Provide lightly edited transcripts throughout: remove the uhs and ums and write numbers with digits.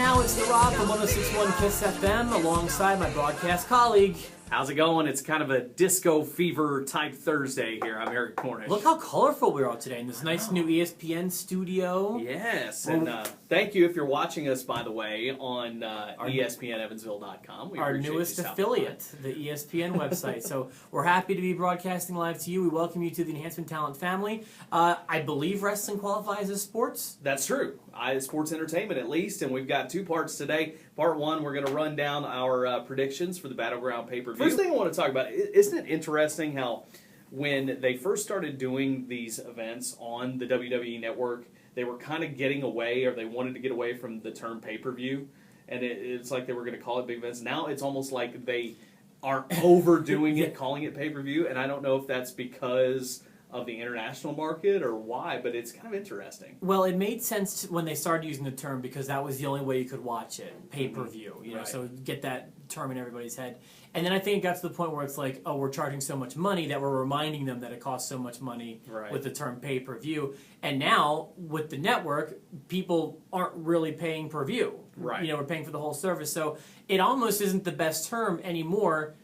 now, it's The Rob from 106.1 KISS FM alongside my broadcast colleague. How's it going? It's kind of a disco fever type Thursday here. I'm Eric Cornish. Look how colorful we are today in this nice new ESPN studio. Yes, and thank you if you're watching us, by the way, on ESPNEvansville.com. Our newest affiliate, the ESPN website. So we're happy to be broadcasting live to you. We welcome you to the Enhancement Talent family. I believe wrestling qualifies as sports. That's true. Sports entertainment, at least, and we've got two parts today. Part one, we're going to run down our predictions for the Battleground pay-per-view. First thing I want to talk about, isn't it interesting how when they first started doing these events on the WWE Network, they were kind of getting away, or they wanted to get away from the term pay-per-view, and it's like they were going to call it big events. Now it's almost like they are overdoing it, calling it pay-per-view, and I don't know if that's because of the international market or why, but it's kind of interesting. Well, it made sense when they started using the term because that was the only way you could watch it, pay-per-view, you know, so get that term in everybody's head. And then I think it got to the point where it's like, oh, we're charging so much money that we're reminding them that it costs so much money with the term pay-per-view. And now, with the network, people aren't really paying per view. Right. You know, we're paying for the whole service. So it almost isn't the best term anymore.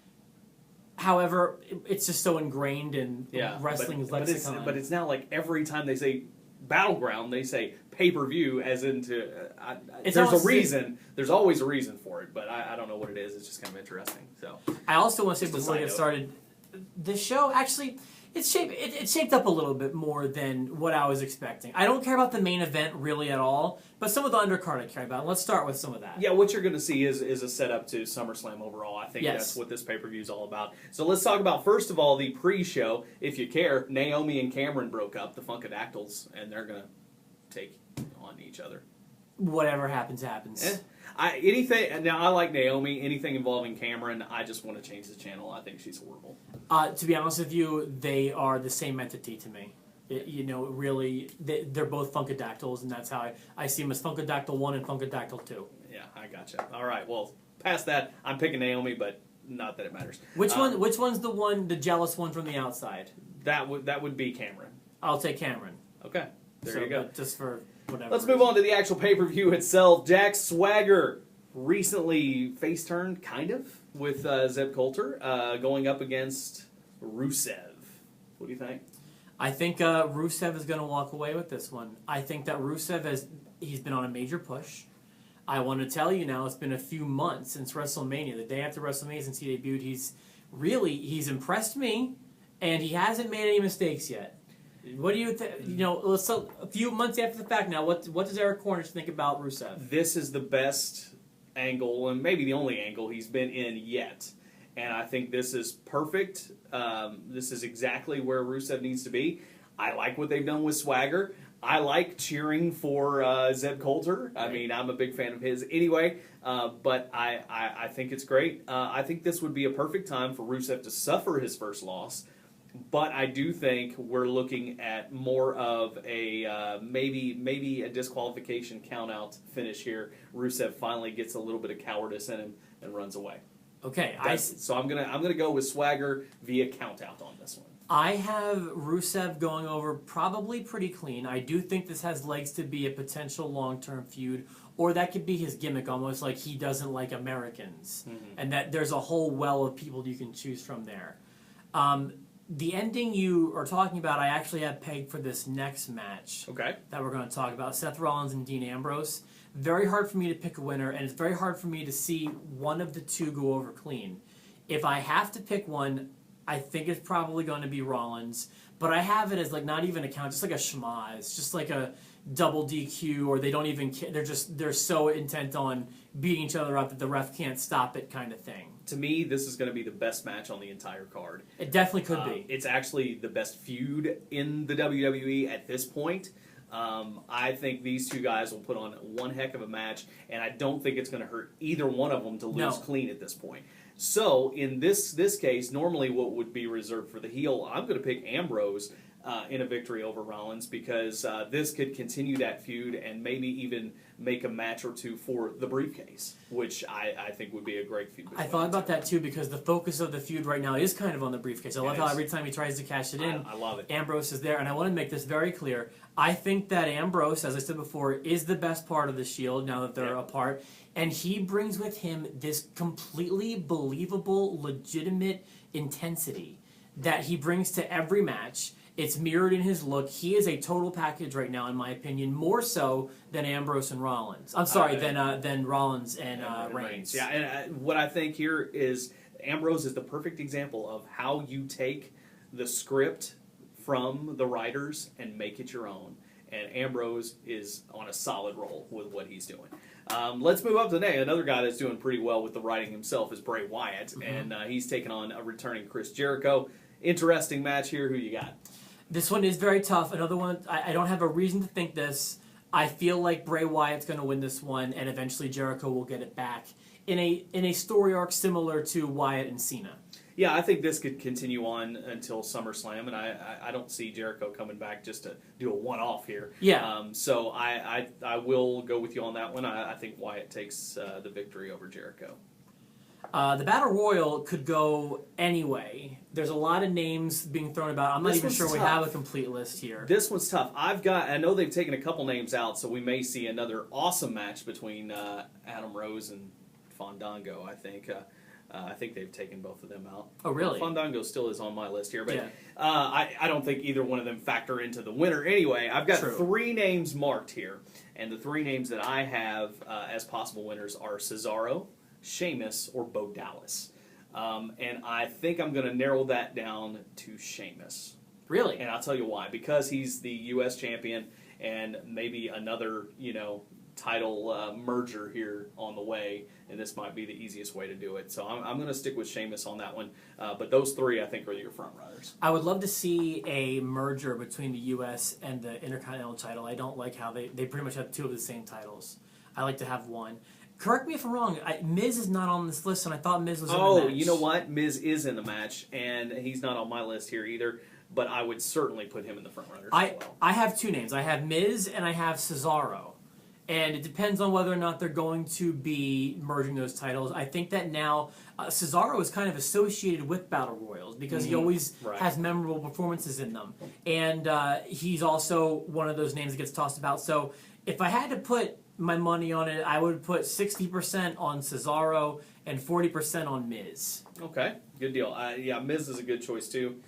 However, it's just so ingrained in wrestling's lexicon. But it's now like every time they say Battleground, they say pay-per-view as into... there's a reason. There's always a reason for it, but I don't know what it is. It's just kind of interesting. So I also want to say before we get started, the show actually... It's shaped up a little bit more than what I was expecting. I don't care about the main event really at all, but some of the undercard I care about. Let's start with some of that. Yeah, what you're going to see is a setup to SummerSlam overall. I think that's what this pay-per-view is all about. So let's talk about, first of all, the pre-show. If you care, Naomi and Cameron broke up, the Funkadactyls, and they're going to take on each other. Whatever happens, happens. Now, I like Naomi. Anything involving Cameron, I just want to change the channel. I think she's horrible. To be honest with you, they are the same entity to me. You know, really, they're both Funkadactyls, and that's how I see them as Funkadactyl 1 and Funkadactyl 2. Yeah, I gotcha. All right, well, past that, I'm picking Naomi, but not that it matters. Which one's the jealous one from the outside? That would be Cameron. I'll take Cameron. Okay, there you go. Just for whatever. Let's move on to the actual pay-per-view itself. Jack Swagger recently face-turned, kind of, with Zeb Coulter, going up against Rusev. What do you think? I think Rusev is going to walk away with this one. I think that Rusev he's been on a major push. I want to tell you now, it's been a few months since WrestleMania. The day after WrestleMania, since he debuted, he's impressed me, and he hasn't made any mistakes yet. What do you think? You know, a few months after the fact now, what does Eric Cornish think about Rusev? This is the best angle, and maybe the only angle he's been in yet. And I think this is perfect. This is exactly where Rusev needs to be. I like what they've done with Swagger. I like cheering for Zeb Coulter. I mean, I'm a big fan of his anyway, but I think it's great. I think this would be a perfect time for Rusev to suffer his first loss. But I do think we're looking at more of a maybe a disqualification count-out finish here. Rusev finally gets a little bit of cowardice in him and runs away. Okay, so I'm gonna go with Swagger via count-out on this one. I have Rusev going over probably pretty clean. I do think this has legs to be a potential long-term feud, or that could be his gimmick, almost like he doesn't like Americans, and that there's a whole well of people you can choose from there. The ending you are talking about, I actually have pegged for this next match that we're going to talk about, Seth Rollins and Dean Ambrose. Very hard for me to pick a winner, and it's very hard for me to see one of the two go over clean. If I have to pick one, I think it's probably going to be Rollins, but I have it as like not even a count, just like a schmaz, just like a double DQ, or they don't even care. They're so intent on beating each other up that the ref can't stop it, kind of thing. To me, this is going to be the best match on the entire card. It definitely could be. It's actually the best feud in the WWE at this point. I think these two guys will put on one heck of a match, and I don't think it's going to hurt either one of them to lose clean at this point. So, in this case, normally what would be reserved for the heel, I'm going to pick Ambrose. in a victory over Rollins, because this could continue that feud and maybe even make a match or two for the briefcase, which I think would be a great feud. I thought about that too, because the focus of the feud right now is kind of on the briefcase. I love how every time he tries to cash it in, I love it. Ambrose is there, and I want to make this very clear. I think that Ambrose, as I said before, is the best part of the Shield now that they're apart, and he brings with him this completely believable, legitimate intensity that he brings to every match. It's mirrored in his look. He is a total package right now, in my opinion, more so than Ambrose and Rollins. I'm sorry, than Rollins and Reigns. Yeah, and what I think here is Ambrose is the perfect example of how you take the script from the writers and make it your own. And Ambrose is on a solid roll with what he's doing. Let's move up today. Another guy that's doing pretty well with the writing himself is Bray Wyatt, and he's taking on a returning Chris Jericho. Interesting match here. Who you got? This one is very tough. Another one, I don't have a reason to think this. I feel like Bray Wyatt's going to win this one, and eventually Jericho will get it back in a story arc similar to Wyatt and Cena. Yeah, I think this could continue on until SummerSlam, and I don't see Jericho coming back just to do a one-off here. Yeah. So I will go with you on that one. I think Wyatt takes the victory over Jericho. The Battle Royal could go anyway. There's a lot of names being thrown about. I'm not even sure we have a complete list here. This one's tough. I know they've taken a couple names out, so we may see another awesome match between Adam Rose and Fandango, I think. I think they've taken both of them out. Oh, really? Fandango still is on my list here, but I don't think either one of them factor into the winner. Anyway, I've got three names marked here, and the three names that I have as possible winners are Cesaro, Sheamus, or Bo Dallas. And I think I'm going to narrow that down to Sheamus. Really? And I'll tell you why. Because he's the U.S. champion, and maybe another, title merger here on the way, and this might be the easiest way to do it. So I'm going to stick with Sheamus on that one. But those three, I think, are your front runners. I would love to see a merger between the U.S. and the Intercontinental title. I don't like how they pretty much have two of the same titles. I like to have one. Correct me if I'm wrong. Miz is not on this list, and I thought Miz was in the match. Oh, you know what? Miz is in the match, and he's not on my list here either. But I would certainly put him in the front runners as well. I have two names. I have Miz and I have Cesaro. And it depends on whether or not they're going to be merging those titles. I think that now Cesaro is kind of associated with Battle Royals because he always has memorable performances in them. And he's also one of those names that gets tossed about. So if I had to put my money on it, I would put 60% on Cesaro and 40% on Miz. Okay, good deal. Yeah, Miz is a good choice too.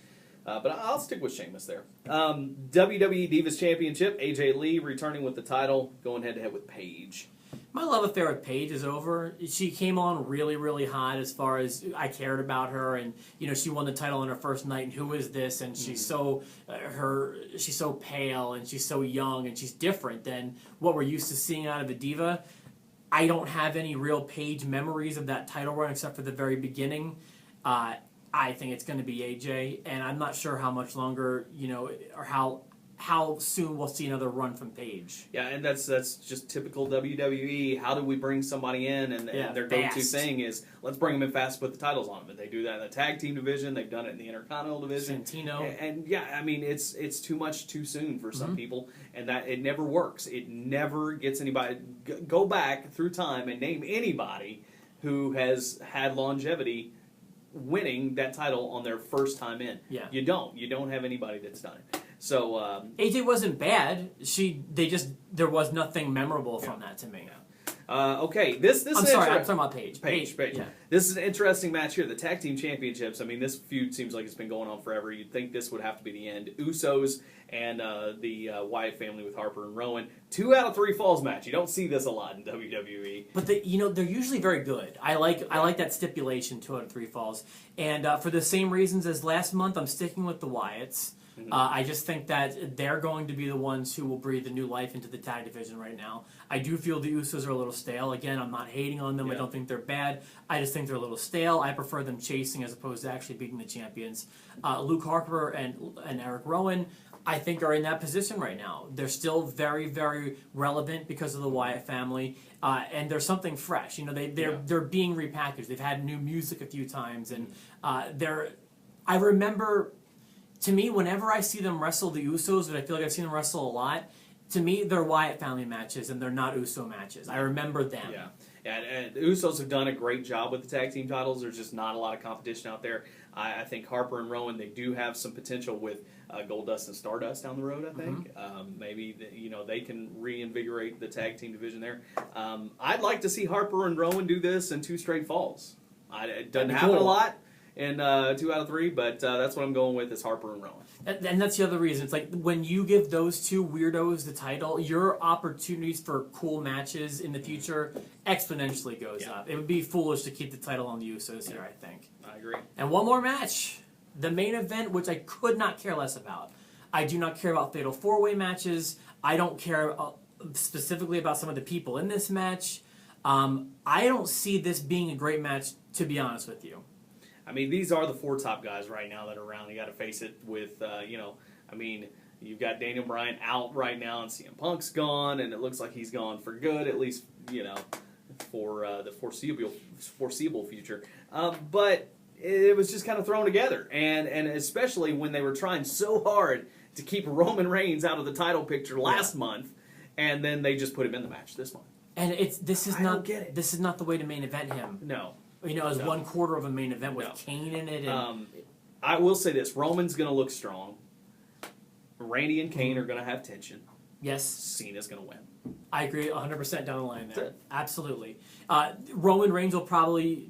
But I'll stick with Sheamus there. WWE Divas Championship, AJ Lee returning with the title, going head-to-head with Paige. My love affair with Paige is over. She came on really, really hot as far as I cared about her, and she won the title on her first night. And who is this? And she's so she's so pale, and she's so young, and she's different than what we're used to seeing out of a diva. I don't have any real Paige memories of that title run except for the very beginning. I think it's going to be AJ, and I'm not sure how much longer, or how soon we'll see another run from Paige. Yeah, and that's just typical WWE. How do we bring somebody in? And their go-to thing is, let's bring them in fast, put the titles on them. And they do that in the tag team division. They've done it in the Intercontinental division. Santino. And I mean, it's too much too soon for some people, and that it never works. It never gets anybody. Go back through time and name anybody who has had longevity winning that title on their first time in. Yeah. You don't have anybody that's done it. So AJ wasn't bad. There was nothing memorable from that to me. Okay, this I'm sorry, I'm talking about Paige. Paige. Yeah. This is an interesting match here. The Tag Team Championships. I mean, this feud seems like it's been going on forever. You'd think this would have to be the end. Usos and the Wyatt family with Harper and Rowan. 2 out of 3 falls match. You don't see this a lot in WWE. But they're usually very good. I like that stipulation, 2 out of 3 falls. And for the same reasons as last month, I'm sticking with the Wyatts. I just think that they're going to be the ones who will breathe a new life into the tag division right now. I do feel the Usos are a little stale. Again, I'm not hating on them. Yeah. I don't think they're bad. I just think they're a little stale. I prefer them chasing as opposed to actually beating the champions. Luke Harper and Eric Rowan, I think, are in that position right now. They're still very, very relevant because of the Wyatt family, and there's something fresh. They're being repackaged. They've had new music a few times, and I remember to me, whenever I see them wrestle the Usos, and I feel like I've seen them wrestle a lot, to me, they're Wyatt family matches, and they're not Uso matches. I remember them. Yeah. And the Usos have done a great job with the tag team titles. There's just not a lot of competition out there. I think Harper and Rowan, they do have some potential with Goldust and Stardust down the road, I think. Maybe they can reinvigorate the tag team division there. I'd like to see Harper and Rowan do this in 2 straight falls. It doesn't happen a lot in 2 out of 3, but that's what I'm going with is Harper and Rowan. And that's the other reason. It's like when you give those 2 weirdos the title, your opportunities for cool matches in the future exponentially goes up. It would be foolish to keep the title on the Usos here, I think. I agree. And one more match. The main event, which I could not care less about. I do not care about Fatal 4-Way matches. I don't care specifically about some of the people in this match. I don't see this being a great match, to be honest with you. I mean, these are the 4 top guys right now that are around. You got to face it with, you've got Daniel Bryan out right now, and CM Punk's gone, and it looks like he's gone for good, at least, for the foreseeable future. But it was just kind of thrown together, and especially when they were trying so hard to keep Roman Reigns out of the title picture last month, and then they just put him in the match this month. And this is don't get it. This is not the way to main event him. No. As 1/4 of a main event with Kane in it. And I will say this: Roman's going to look strong. Randy and Kane are going to have tension. Yes. Cena's going to win. I agree 100% down the line there. That's it. Absolutely. Roman Reigns will probably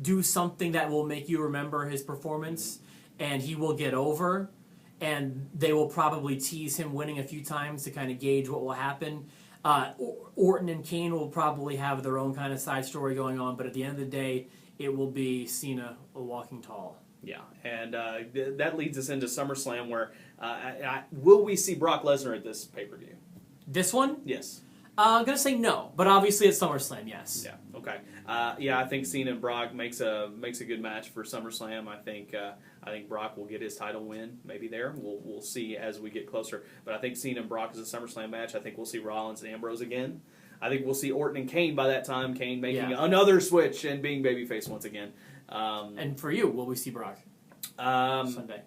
do something that will make you remember his performance, and he will get over, and they will probably tease him winning a few times to kind of gauge what will happen. Orton and Kane will probably have their own kind of side story going on, but at the end of the day, it will be Cena walking tall. Yeah, and that leads us into SummerSlam, where will we see Brock Lesnar at this pay-per-view? This one? Yes. I'm going to say no, but obviously it's SummerSlam, yes. Yeah, okay. I think Cena and Brock makes a good match for SummerSlam. I think Brock will get his title win, maybe there. We'll see as we get closer. But I think Cena and Brock is a SummerSlam match. I think we'll see Rollins and Ambrose again. I think we'll see Orton and Kane by that time. Kane making another switch and being babyface once again. And for you, will we see Brock Sunday?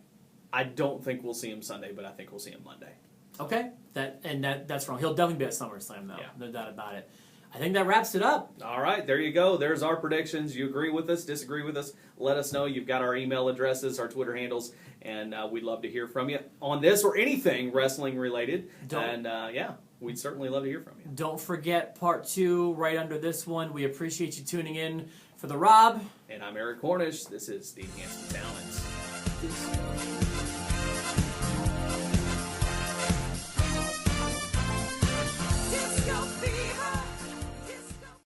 I don't think we'll see him Sunday, but I think we'll see him Monday. Okay, that's wrong. He'll definitely be at SummerSlam, though. Yeah. No doubt about it. I think that wraps it up. All right, there you go. There's our predictions. You agree with us, disagree with us, let us know. You've got our email addresses, our Twitter handles, and we'd love to hear from you on this or anything wrestling related. We'd certainly love to hear from you. Don't forget part 2 right under this one. We appreciate you tuning in. For the Rob. And I'm Eric Cornish. This is the Enhancement Talents. Peace.